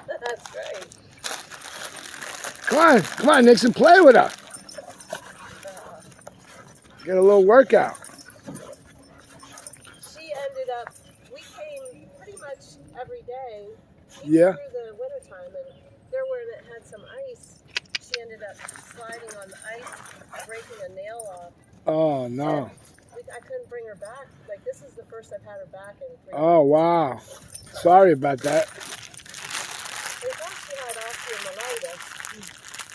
That's great. Come on, Nixon, play with her. Get a little workout. She ended up, we came pretty much every day Yeah. through the wintertime, and there where it had some ice, she ended up sliding on the ice, breaking a nail off. Oh, no. I couldn't bring her back. Like, this is the first I've had her back in 3 months. Oh, wow. Sorry about that. They thought she had osteomyelitis.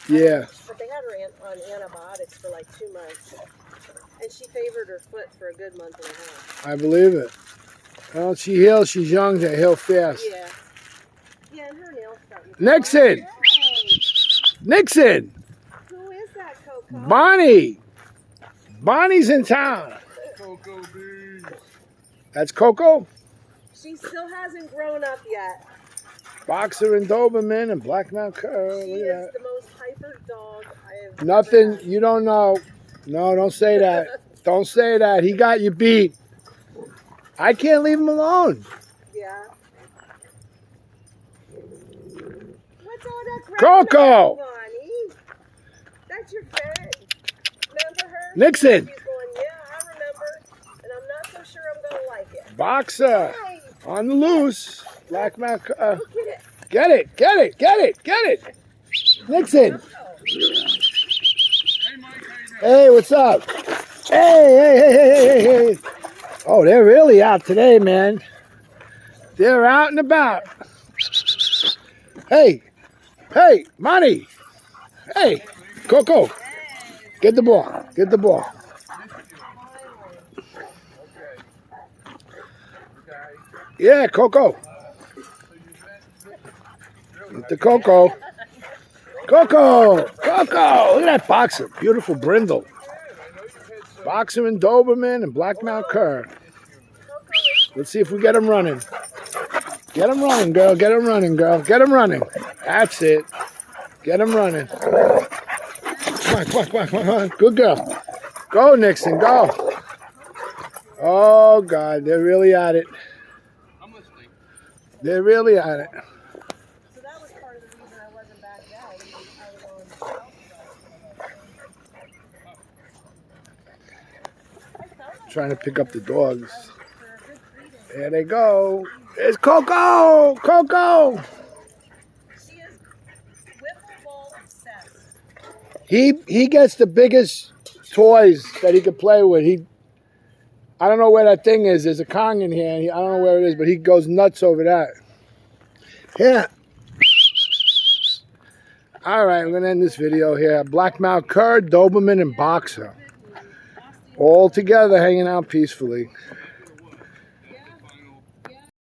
Yeah. But they had her on antibiotics for like 2 months. And she favored her foot for a good month and a half. I believe it. Well, she heals. She's young. They heal fast. Yeah. Yeah, and her nails starting to Nixon! Hey, Nixon! who is that, Coco? Bonnie! Bonnie's in town. Coco beans. That's Coco? She still hasn't grown up yet. Boxer and Doberman and Black Mountain Cur. She Look at is that. the most hyper dog I have Nothing. ever had. You don't know. No, don't say that. Don't say that. He got you beat. I can't leave him alone. Yeah. What's all that crap? Coco! Bonnie? That's your friend. Remember her? Nixon! She's going, yeah, I remember. And I'm not so sure I'm going to like it. Boxer. Hey, On the loose. Black Mountain Cur. look at it. Get it. Get it. Get it. Get it. Nixon. Hey, Mike, how you doing? Hey, what's up? Hey. Oh, they're really out today, man. They're out and about. Hey, Monty. Hey, Coco. Get the ball. Get the ball. Yeah, Coco. Get the Coco. Coco. Look at that boxer. Beautiful brindle. Boxer and Doberman and Black Mountain Cur. Let's see if we get him running. Get him running, girl. Get him running, girl. Get him running. That's it. Get him running. Come on. Good girl. Go, Nixon. Go. Oh, God. They're really at it. I'm listening. They're really at it. So that was part of the reason I wasn't back then. I was on Trying to pick up the dogs. There they go. It's Coco. Coco. She is wiffle ball obsessed. He gets the biggest toys that he could play with. I don't know where that thing is. There's a Kong in here. I don't know where it is, but he goes nuts over that. Yeah. All right, we're going to end this video here. Black Mountain Cur, Doberman, and Boxer. All together hanging out peacefully.